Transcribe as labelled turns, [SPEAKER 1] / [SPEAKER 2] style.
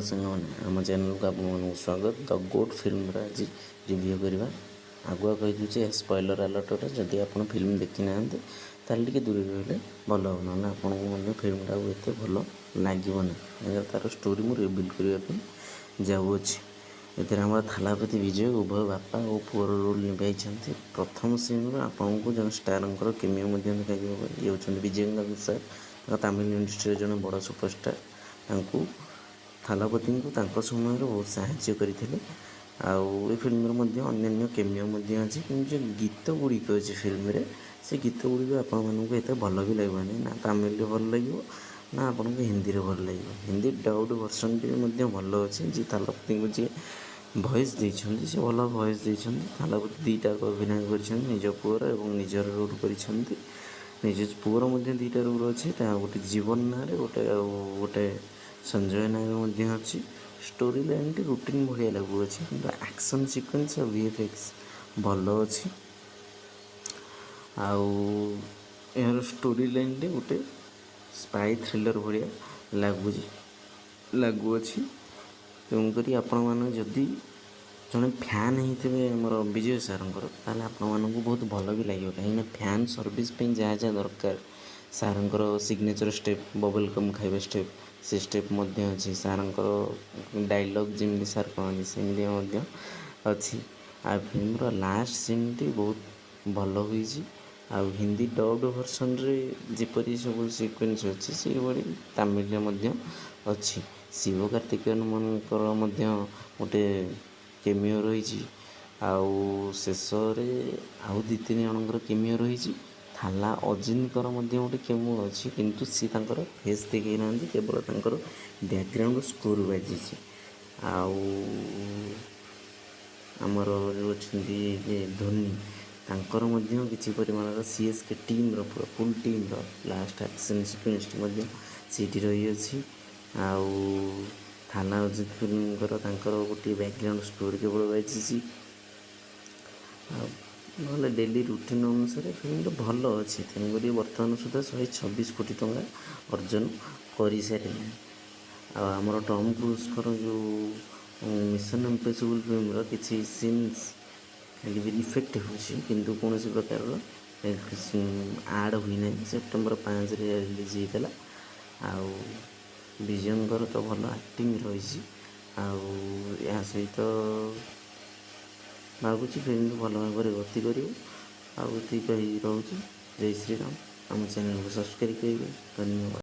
[SPEAKER 1] ସାଙ୍ଗମାନେ ଆମ ଚ୍ୟାନେଲକୁ ଆପଣମାନଙ୍କୁ ସ୍ୱାଗତ। ଦ ଗୋଟ୍ ଫିଲ୍ମର ଆଜି ରିଭ୍ୟୁ କରିବା। ଆଗୁଆ କହିଦେଉଛି ସ୍ପଏଲର ଆଲର୍ଟରେ ଯଦି ଆପଣ ଫିଲ୍ମ ଦେଖିନାହାନ୍ତି ତାହେଲେ ଟିକେ ଦୂରରେ ରହିଲେ ଭଲ ହେବ, ନହେଲେ ଆପଣଙ୍କୁ ମଧ୍ୟ ଫିଲ୍ମଟା ଏତେ ଭଲ ଲାଗିବ ନାହିଁ। ତା'ର ଷ୍ଟୋରି ମୁଁ ରିଭିଲ୍ କରିବା ପାଇଁ ଯାଉଅଛି। ଏଥିରେ ଆମର ଥାଲାପତି ବିଜୟ ଉଭୟ ବାପା ଓ ପୁଅର ରୋଲ୍ ନିଭାଇଛନ୍ତି। ପ୍ରଥମ ସିନ୍ରୁ ଆପଣଙ୍କୁ ଜଣେ ଷ୍ଟାରଙ୍କର କେମିଓ ମଧ୍ୟ ଦେଖାଯିବ। ଇଏ ହେଉଛନ୍ତି ବିଜୟଙ୍କ ସାର୍, ତାଙ୍କ ତାମିଲ ଇଣ୍ଡଷ୍ଟ୍ରିରେ ଜଣେ ବଡ଼ ସୁପରଷ୍ଟାର। ତାଙ୍କୁ ଥାଲାପତିଙ୍କୁ ତାଙ୍କ ସମୟରେ ବହୁତ ସାହାଯ୍ୟ କରିଥିଲେ। ଆଉ ଏ ଫିଲ୍ମରେ ମଧ୍ୟ ଅନ୍ୟାନ୍ୟ କେମିଓ ମଧ୍ୟ ଅଛି, କିନ୍ତୁ ଯେଉଁ ଗୀତ ଗୁଡ଼ିକ ଅଛି ଫିଲ୍ମରେ, ସେ ଗୀତ ଗୁଡ଼ିକ ଆପଣମାନଙ୍କୁ ଏତେ ଭଲ ବି ଲାଗିବନି। ନା ତାମିଲରେ ଭଲ ଲାଗିବ, ନା ଆପଣଙ୍କୁ ହିନ୍ଦୀରେ ଭଲ ଲାଗିବ। ହିନ୍ଦୀ ଡବ୍ଡ ଭର୍ସନ୍ଟି ମଧ୍ୟ ଭଲ ଅଛି। ଯିଏ ଥାଲାପତିଙ୍କୁ ଯିଏ ଭଏସ୍ ଦେଇଛନ୍ତି, ସେ ଭଲ ଭଏସ୍ ଦେଇଛନ୍ତି। ଥାଲାପତି ଦୁଇଟା ଅଭିନୟ କରିଛନ୍ତି, ନିଜ ପୁଅର ଏବଂ ନିଜର ରୋଲ୍ କରିଛନ୍ତି। ନିଜ ପୁଅର ମଧ୍ୟ ଦୁଇଟା ରୋଲ୍ ଅଛି, ତା ଗୋଟେ ଜୀବନ ନାଁରେ ଗୋଟେ ସଞ୍ଜୟ ନାଁରେ ମଧ୍ୟ ଅଛି। ଷ୍ଟୋରି ଲାଇନ୍ଟି ରୁଟିନ୍ ଭଳିଆ ଲାଗୁଅଛି, କିନ୍ତୁ ଆକ୍ସନ୍ ସିକ୍ୱେନ୍ସ ଆଉ VFX ଭଲ ଅଛି। ଆଉ ଏହାର ଷ୍ଟୋରି ଲାଇନ୍ଟି ଗୋଟେ ସ୍ପାଇ ଥ୍ରିଲର୍ ଭଳିଆ ଲାଗୁଅଛି। ତେଣୁକରି ଆପଣମାନେ ଯଦି ଜଣେ ଫ୍ୟାନ୍ ହେଇଥିବେ ଆମର ବିଜୟ ସାର୍ଙ୍କର, ତାହେଲେ ଆପଣମାନଙ୍କୁ ବହୁତ ଭଲ ବି ଲାଗିବ। କାହିଁକିନା ଫ୍ୟାନ୍ ସର୍ଭିସ୍ ପାଇଁ ଯାହା ଯାହା ଦରକାର, ସାର୍ଙ୍କର ସିଗ୍ନେଚର୍ ଷ୍ଟେପ୍, ବବଲ୍ ଗମ୍ ଖାଇବା ଷ୍ଟେପ୍, ସେ ଷ୍ଟେପ୍ ମଧ୍ୟ ଅଛି। ସାର୍ଙ୍କର ଡାଇଲଗ୍ ଯେମିତି ସାର୍ କହନ୍ତି ସେମିତି ମଧ୍ୟ ଅଛି। ଆଉ ଫିଲ୍ମର ଲାଷ୍ଟ ସିନ୍ଟି ବହୁତ ଭଲ ହୋଇଛି। ଆଉ ହିନ୍ଦୀ ଡବ୍ଡ ଭର୍ସନ୍ରେ ଯେପରି ସବୁ ସିକ୍ୱେନ୍ସ ଅଛି, ସେଇଭଳି ତାମିଲରେ ମଧ୍ୟ ଅଛି। ଶିବ କାର୍ତ୍ତିକେୟନଙ୍କର ମଧ୍ୟ ଗୋଟେ କେମିଓ ରହିଛି। ଆଉ ଶେଷରେ ଆଉ 2-3 ଜଣଙ୍କର କେମିଓ ରହିଛି। ଥାଲା ଅଜିତଙ୍କର ମଧ୍ୟ ଗୋଟେ କେମିଓ ଅଛି, କିନ୍ତୁ ସିଏ ତାଙ୍କର ଫେସ୍ ଦେଖାଇ ନାହାନ୍ତି, କେବଳ ତାଙ୍କର ବ୍ୟାକ୍ଗ୍ରାଉଣ୍ଡ ସ୍କୋର୍ ବାଜିଛି। ଆଉ ଆମର ଯେଉଁ ଅଛନ୍ତି ଯେ ଧୋନି, ତାଙ୍କର ମଧ୍ୟ କିଛି ପରିମାଣର CSK ଟିମ୍ର ପୁରା ଫୁଲ୍ ଟିମ୍ର ଲାଷ୍ଟ ଆକ୍ସନ୍ ସିକ୍ୱେନ୍ସଟି ମଧ୍ୟ ସେଇଠି ରହିଅଛି। ଆଉ ଥାଲା ଅଜିତ ଫିଲ୍ମଙ୍କର ତାଙ୍କର ଗୋଟିଏ ବ୍ୟାକ୍ଗ୍ରାଉଣ୍ଡ ସ୍କୋର୍ କେବଳ ବାଜିଛି। ଆଉ ନହେଲେ ଡେଲି ରୁଟିନ୍ ଅନୁସାରେ ଫିଲ୍ମଟା ଭଲ ଅଛି। ତେଣୁକରି ବର୍ତ୍ତମାନ ସୁଦ୍ଧା 126 କୋଟି ଟଙ୍କା ଅର୍ଜନ କରିସାରିଲାଣି। ଆଉ ଆମର ଟମ୍ କ୍ରୁଜ୍ଙ୍କର ଯେଉଁ ମିଶନ୍ ଇମ୍ପସିବଲ୍ ଫିଲ୍ମର କିଛି ସିନ୍ସ ଖାଲି ବି ଇଫେକ୍ଟ ହେଉଛି, କିନ୍ତୁ କୌଣସି ପ୍ରକାରର ଆଡ଼୍ ହୋଇନାହିଁ। ସେପ୍ଟେମ୍ବର 5ରେ ରିଲିଜ୍ ହେଇଥିଲା। ଆଉ ବିଜୟଙ୍କର ତ ଭଲ ଆକ୍ଟିଂ ରହିଛି। ଆଉ ଏହା ସହିତ ଭାବୁଛି ଫିଲ୍ମଟି ଭଲ ଭାବରେ ଗତି କରିବ। ଆଉ ଏତିକି କହି ରହୁଛି। ଜୟ ଶ୍ରୀରାମ। ଆମ ଚ୍ୟାନେଲକୁ ସବସ୍କ୍ରାଇବ୍ କରିବେ। ଧନ୍ୟବାଦ।